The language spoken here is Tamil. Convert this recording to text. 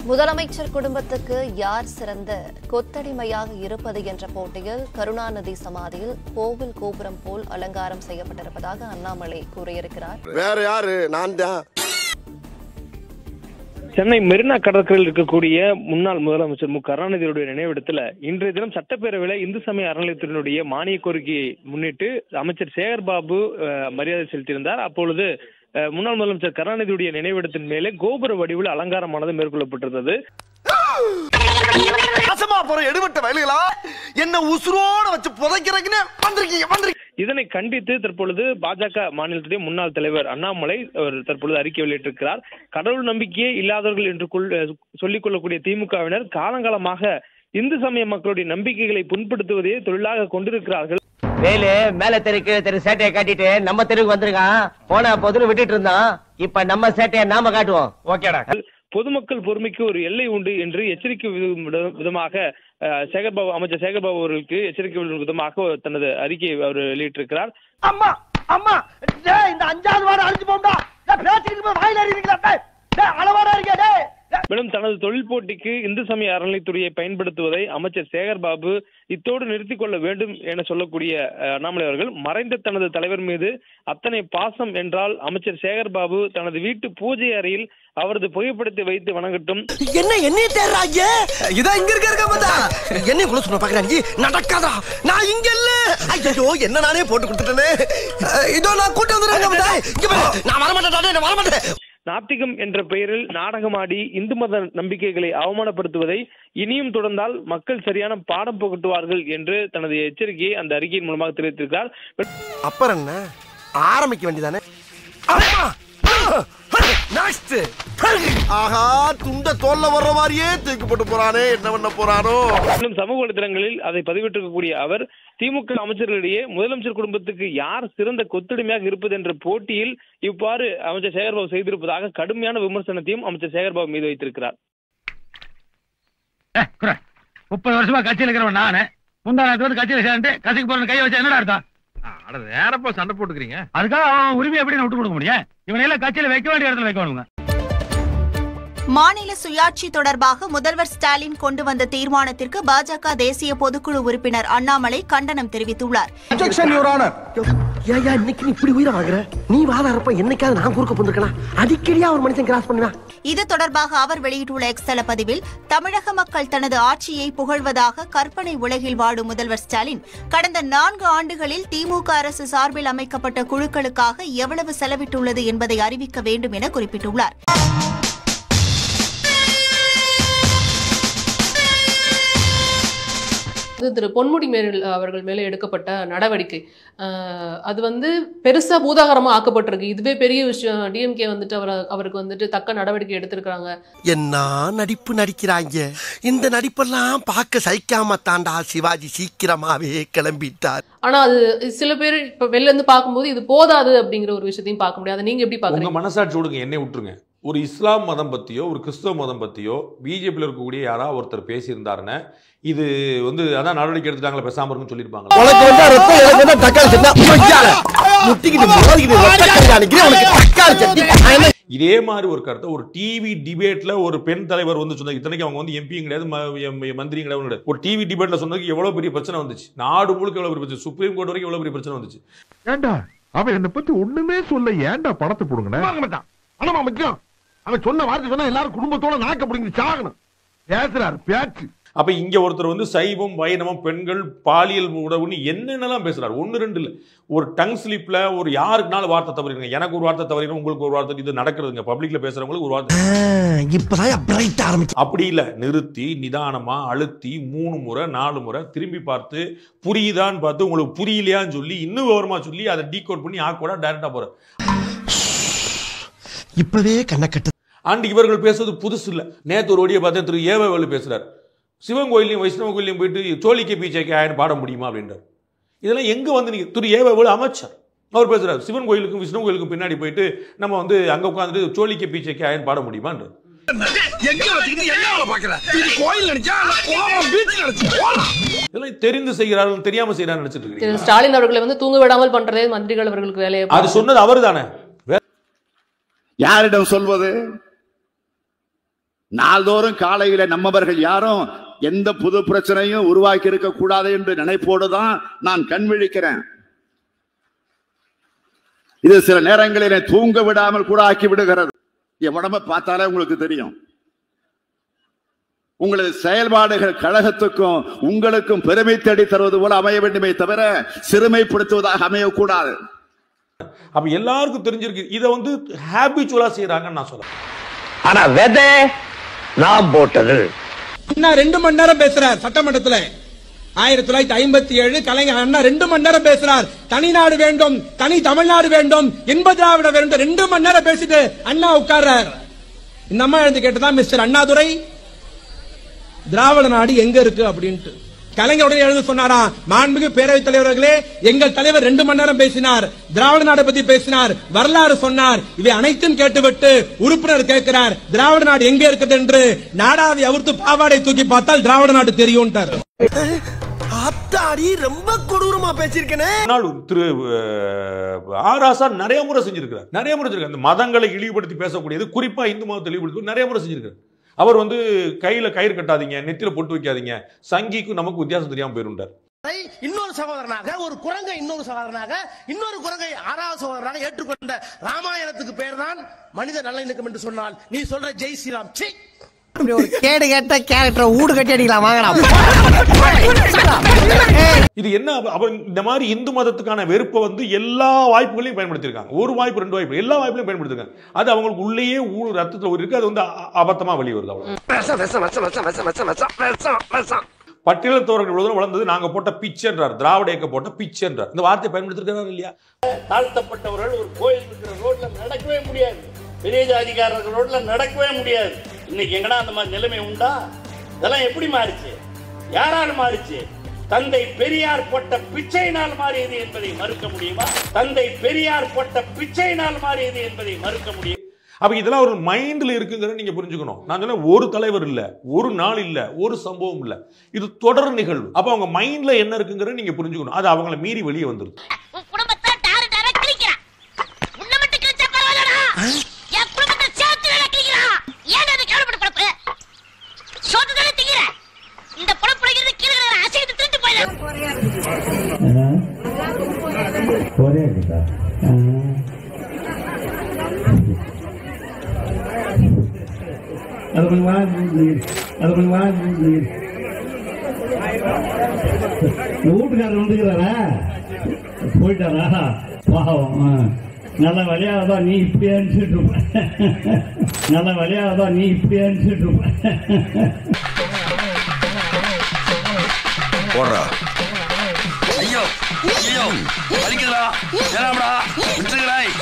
முதலமைச்சர் குடும்பத்துக்கு யார் சிறந்த கொத்தடிமையாக இருப்பது என்ற போட்டியில் கருணாநிதி சமாதியில் கோவில் கோபுரம் போல் அலங்காரம் செய்யப்பட்டிருப்பதாக அண்ணாமலை கூறியிருக்கிறார். வேற யாரு? நான் தான். சென்னை மெரினா கடற்கரையில் இருக்கக்கூடிய முன்னாள் முதலமைச்சர் மு கருணாநிதியுடைய நினைவிடத்துல இன்றைய தினம் சட்டப்பேரவையில் இந்து சமய அறநிலையத்தினுடைய மானிய கோரிக்கையை முன்னிட்டு அமைச்சர் சேகர்பாபு மரியாதை செலுத்தியிருந்தார். அப்பொழுது முன்னாள் முதலமைச்சர் கருணாநிதியுடைய நினைவிடத்தின் மேலே கோபுர வடிவில் அலங்காரமானது மேற்கொள்ளப்பட்டிருந்தது. எடுபட்ட வயல்களா என்ன உசுரோட வச்சு புதைக்கிறீங்க. இதனை கண்டித்து தற்பொழுது பாஜக மாநிலத்துடைய முன்னாள் தலைவர் அண்ணாமலை தற்பொழுது அறிக்கை வெளியிட்டிருக்கிறார். கடவுள் நம்பிக்கையே இல்லாதவர்கள் என்று சொல்லிக் கொள்ளக்கூடிய திமுகவினர் காலங்காலமாக இந்து சமய மக்களுடைய நம்பிக்கைகளை புண்படுத்துவதையே தொழிலாக கொண்டிருக்கிறார்கள். வேலு மேல தெருக்கு தெரு சேட்டையை காட்டிட்டு நம்ம தெருக்கு வந்திருக்கான். போன பொதுன்னு விட்டுட்டு இருந்தான். இப்ப நம்ம சேட்டையை நாம காட்டுவோம். ஓகேடா. பொதுமக்கள் பொறுமைக்கு ஒரு எல்லை உண்டு என்று எச்சரிக்கை விதமாக சேகர்பாபு அமைச்சர் சேகர்பாபு அவர்களுக்கு எச்சரிக்கை விதமாக தனது அறிக்கையை அவர் வெளியிட்டிருக்கிறார். அம்மா அம்மா இந்த 5வது வாரம் அழிஞ்சு போண்டா பேசிட்டு வாயில அறிவீங்களா அளவாடா இருக்கே. மேலும் தனது தொழில் போட்டிக்கு இந்து சமய அறநிலைத்துறையை பயன்படுத்துவதை அமைச்சர் சேகர்பாபு இத்தோடு நிறுத்திக் கொள்ள வேண்டும் என சொல்லக்கூடிய அண்ணாமலை அவர்கள் மறைந்த தனது தலைவர் மீது அத்தனை பாசம் என்றால் அமைச்சர் சேகர்பாபு தனது வீட்டு பூஜை அறையில் அவரது புகைப்படத்தை வைத்து வணங்கட்டும். என்ன என்ன தேர்றாங்க? இதா இங்க இருக்க என்ன குள்ள சொல்ல பாக்குறாங்க. நடக்காதா? நான் இங்க இல்ல. ஐயோ என்ன நானே போட்டு கொடுத்துட்டேனே. இதோ நான் கூட்டி வந்துறேன். நான் வர மாட்டேன். நான் வர மாட்டேன். நாத்திகம் என்ற பெயரில் நாடகமாடி இந்து மத நம்பிக்கைகளை அவமானப்படுத்துவதை இனியும் தொடர்ந்தால் மக்கள் சரியான பாடம் புகட்டுவார்கள் என்று தனது எச்சரிக்கையை அந்த அறிக்கையின் மூலமாக தெரிவித்திருக்கிறார். அப்புறம் என்ன ஆரம்பிக்க வேண்டியதானே? ஆஹா துண்ட தோல்ல வர்ற மாதிரியே தூக்கி போட்டு போறானே. என்ன பண்ண போறானோ? சமூக வலைதளங்களில் அதை பதிவிட்டிருக்கக்கூடிய அவர் திமுக அமைச்சர்களிடையே முதலமைச்சர் குடும்பத்துக்கு யார் சிறந்த கொத்தடிமையாக இருப்பது என்ற போட்டியில் இவ்வாறு அமைச்சர் சேகர்பாபு செய்திருப்பதாக கடுமையான விமர்சனத்தையும் அமைச்சர் சேகர்பாபு மீது வைத்திருக்கிறார். 30 வருஷமா கட்சியில் இருக்கிறவன் நானு முந்தானத்து கட்சியில் சேர்ந்து கட்சிக்கு போற கையை வச்சா என்னடா அர்த்தம்? வேறப்பா சண்டை போட்டுக்கிறீங்க. அதுக்காக அவன் உரிமை எப்படி விட்டு கொடுக்க முடியும்? இவனையெல்லாம் கட்சியில வைக்க வேண்டிய இடத்துல வைக்க வேணுங்க. மாநில சுயாட்சி தொடர்பாக முதல்வர் ஸ்டாலின் கொண்டு வந்த தீர்மானத்திற்கு பாஜக தேசிய பொதுக்குழு உறுப்பினர் அண்ணாமலை கண்டனம் தெரிவித்துள்ளார். நீ வாதாரப்ப என்னைக்காவது நான் குறுக்க போந்திருக்கா? அடிக்கடியா ஒரு மனுஷன் கிராஸ் பண்ணுவா. இது தொடர்பாக அவர் வெளியிட்டுள்ள எக்ஸ் பதிவில் தமிழக மக்கள் தனது ஆட்சியை புகழ்வதாக கற்பனை உலகில் வாடும் முதல்வர் ஸ்டாலின் கடந்த 4 ஆண்டுகளில் திமுக அரசு சார்பில் அமைக்கப்பட்ட குழுக்களுக்காக எவ்வளவு செலவிட்டுள்ளது என்பதை அறிவிக்க வேண்டும் என குறிப்பிட்டுள்ளார். திரு பொன்முடி அவர்கள் மேலே எடுக்கப்பட்ட நடவடிக்கை அது பெருசா பூதாகரமா ஆக்கப்பட்டிருக்கு. இதுவே பெரிய விஷயம். டிஎம்கே அவருக்கு தக்க நடவடிக்கை எடுத்திருக்காங்க. என்ன நடிப்பு நடிக்கிறாங்க. இந்த நடிப்பெல்லாம் பார்க்க சகிக்காம தாண்டா சிவாஜி சீக்கிரமாவே கிளம்பிட்டார். ஆனா அது சில பேர் இப்ப வெளில இருந்து பார்க்கும்போது இது போதாது அப்படிங்கிற ஒரு விஷயத்தையும் பார்க்க முடியாது. நீங்க எப்படி பாக்குறீங்க? மனசாட்சி விடுங்க, என்னை விட்டுருங்க. ஒரு இஸ்லாம் மதம் பத்தியோ ஒரு கிறிஸ்தவ மதம் பத்தியோ பிஜேபியில் இருக்கக்கூடிய யாராவது ஒருத்தர் பேசியிருந்தாருன்னு இது அதான் நடவடிக்கை எடுத்துட்டாங்களா பேசாம இருக்குன்னு சொல்லியிருப்பாங்க. இதே மாதிரி ஒரு கருத்தை ஒரு டிவி டிபேட்ல ஒரு பெண் தலைவர் சொன்னாங்க. இத்தனைக்கு அவங்க எம்பியும் கிடையாது, மந்திரியும் கிடையாது. ஒரு டிவி டிபேட்ல சொன்னதுக்கு எவ்வளவு பெரிய பிரச்சனை வந்துச்சு. நாடு முழுக்க எவ்வளவு பெரிய பிரச்சனை, சுப்ரீம் கோர்ட் வரைக்கும் எவ்வளவு பெரிய பிரச்சனை வந்துச்சு. ஏண்டா அவன் என்னை பத்தி ஒண்ணுமே சொல்ல, ஏண்டா பணத்தை போடுங்க. அவன் சொன்ன வார்த்தை சொன்னா எல்லாரும் குடும்பத்தோட நாக்க பிடிங்கி சாகணும். பேசுறாரு பேச்சு. அப்ப இங்க ஒருத்தர் சைவம் வைணவம் பெண்கள் பாலியல் உறவுன்னு என்னென்னலாம் பேசுறாரு. 1-2 இல்ல. ஒரு டங் ஸ்லிப்ல ஒரு யாருக்குனாலும் வார்த்தை தவறிங்க. எனக்கு ஒரு வார்த்தை தவறிடும், உங்களுக்கு ஒரு வார்த்தை. இது நடக்கிறதுங்க. பப்ளிக்ல பேசுறவங்களுக்கு ஒரு வார்த்தை அப்படி இல்ல. நிறுத்தி நிதானமா அழுத்தி 3 முறை 4 முறை திரும்பி பார்த்து புரியுதான்னு பார்த்து உங்களுக்கு புரியலையான்னு சொல்லி இன்னும் விவரமா சொல்லி அதை டீகோட் பண்ணி ஆக்கோட டைரக்டா போற. இப்பவே கண்ணக்கட்டு. அண்ட் இவர்கள் பேசுறது புதுசு இல்ல. நேத்து ஒரு ஒடியை பார்த்தேன். திரு ஏவவேலு பேசுறாரு. சிவன் கோயிலையும் வைஷ்ணவ கோயிலையும் போயிட்டு சோழிக்கு பீச்சைக்கு ஆயிரம் பாட முடியுமா அப்படின்றார். இதெல்லாம் எங்க நீங்க திரு ஏவவேலு அமைச்சர் அவர் பேசுறாரு. சிவன் கோயிலுக்கும் விஷ்ணு கோயிலுக்கும் பின்னாடி போயிட்டு நம்ம அங்க உட்காந்துட்டு சோழிக்கு பீச்சைக்கு ஆயிரம் பாட முடியுமான்றார். இதெல்லாம் தெரிந்து செய்கிறார்கள், தெரியாம செய்யறாரு நினைச்சிட்டு இருக்கீங்க. ஸ்டாலின் அவர்களை தூங்க விடாமல் பண்றதே மந்திரிகள் அவர்களுக்கு வேலையை. அது சொன்னது அவரு தானே. யாரிடம் சொல்வது? நாள்தோறும் காலையில நம்மவர்கள் யாரும் எந்த புது பிரச்சனையும் உருவாக்கி இருக்க கூடாது என்று நினைப்போடுதான் நான் கண் விழிக்கிறேன். இது சில நேரங்களில் தூங்க விடாமல் கூட ஆக்கி விடுகிறது. என் உடம்ப பார்த்தாலே உங்களுக்கு தெரியும். உங்களது செயல்பாடுகள் கழகத்துக்கும் உங்களுக்கும் பெருமை தேடி தருவது போல அமைய வேண்டுமே தவிர சிறுமைப்படுத்துவதாக அமையக்கூடாது. அப்ப எல்லாருக்கும் தெரிஞ்சிருக்கு. இதை வந்து ஹேபிச்சுவலா செய்யறாங்கன்னு நான் சொல்றேன். ஆனா வெதை நான் போட்டது. அண்ணா 2 மணி நேரம் பேசுறார் சட்டமன்றத்துல. 1957 கலைஞர் அண்ணா 2 மணி நேரம் பேசுறார். தனிநாடு வேண்டும், தனி தமிழ்நாடு வேண்டும், இன்ப திராவிட வேண்டும். 2 மணி நேரம் பேசிட்டு அண்ணா உட்கார்றார். இந்த அம்மா எழுந்து கேட்டதான், மிஸ்டர் அண்ணாதுரை திராவிட நாடு எங்க இருக்கு அப்படின்ட்டு. கலைஞருடைய எழுந்து சொன்னாரா, மாண்புமிகு பேரவைத் தலைவர்களே, எங்கள் தலைவர் 2 மணி நேரம் பேசினார், திராவிட நாடு பத்தி பேசினார், வரலாறு சொன்னார். இவை அனைத்தும் கேட்டுவிட்டு உறுப்பினர் கேட்கிறார், திராவிட நாடு எங்க இருக்குது என்று. நாடாவை அவிர்த்து பாவாடை தூக்கி பார்த்தால் திராவிட நாடு தெரியும். ரொம்ப கொடூரமா பேசியிருக்கேனே. திரு ஆராசா நிறைய முறை செஞ்சிருக்காரு. இந்த மதங்களை இழிவுபடுத்தி பேசக்கூடியது, குறிப்பா இந்து மதத்தை இழிவுபடுத்தி நிறைய முறை செஞ்சிருக்காரு. அவர் வந்து கையில கயிறு கட்டாதீங்க, நெத்தியில பொட்டு வைக்காதீங்க, சங்கிக்கும் நமக்கு வித்தியாசம் தெரியாம போயிருந்தார். இன்னொரு சகோதரனாக, ஒரு குரங்கை இன்னொரு சகோதரனாக, இன்னொரு குரங்கை 6வது சகோதரனாக ஏற்றுக்கொண்ட ராமாயணத்துக்கு பேர் தான் மனித நல்லிணக்கம் என்று சொன்னால் நீ சொல்ற ஜெய் ஸ்ரீராம். கேடு கேட்ட கேரக்டர் ஊடு கட்டி அடிக்கலாம் வாங்கலாம். இது என்ன? இந்த மாதிரி இந்து மதத்துக்கான வெறுப்பை வந்து எல்லா வாய்ப்புகளையும் பயன்படுத்திருக்காங்க. ஒரு வாய்ப்பு 2 வாய்ப்பு எல்லா வாய்ப்புகளையும் பயன்படுத்திருக்காங்க. அது அவங்களுக்கு உள்ளேயே ரத்தத்தில் இருக்கு. அது வந்து அபத்தமா வெளியே வருது. பட்டியலத்தவர்கள் வளர்ந்தது நாங்க போட்ட பிச்சைன்றார், திராவிட இயக்க போட்ட பிச்சைன்றார். இந்த வார்த்தையை பயன்படுத்திருக்கிறார் இல்லையா? தாழ்த்தப்பட்டவர்கள் ஒரு கோயில் இருக்கிற ரோட்ல நடக்கவே முடியாது, பெரிய ஜாதிகாரர்கள் ரோட்ல நடக்கவே முடியாது. இன்னைக்கு எங்கடா அந்த மாதிரி நிலைமை உண்டா? இதெல்லாம் எப்படி மாறிச்சு? யாரால் மாறிச்சு? தந்தை பெரியார் போட்ட பிச்சையினால் மாறியது என்பதை மறுக்க முடியுமா? தந்தை பெரியார் போட்ட பிச்சையினால் மாறியது என்பதை மறுக்க முடியும். அப்ப இதெல்லாம் ஒரு மைண்ட்ல இருக்குங்கிறத நீங்க புரிஞ்சுக்கணும். நான் சொன்ன ஒரு தலைவர் இல்ல, ஒரு நாள் இல்ல, ஒரு சம்பவம் இல்ல, இது தொடர் நிகழ்வு. அப்ப அவங்க மைண்ட்ல என்ன இருக்குங்கிறத நீங்க புரிஞ்சுக்கணும். அது அவங்களை மீறி வெளியே வந்துருது. வீட்டுக்காரர் வந்துக்கிறாரா? போயிட்டாரா? பாவம். நல்ல வழியாவதான் நீ இப்படி அனுப்பிச்சுட்டு இருப்ப. நல்ல வழியாவதான் நீ இப்படி அனுப்பிச்சுட்டு இருப்ப. போடுறா. ஐயோ ஐயோ வலிக்குதுடா. ஏனாடா விட்டுறாய்.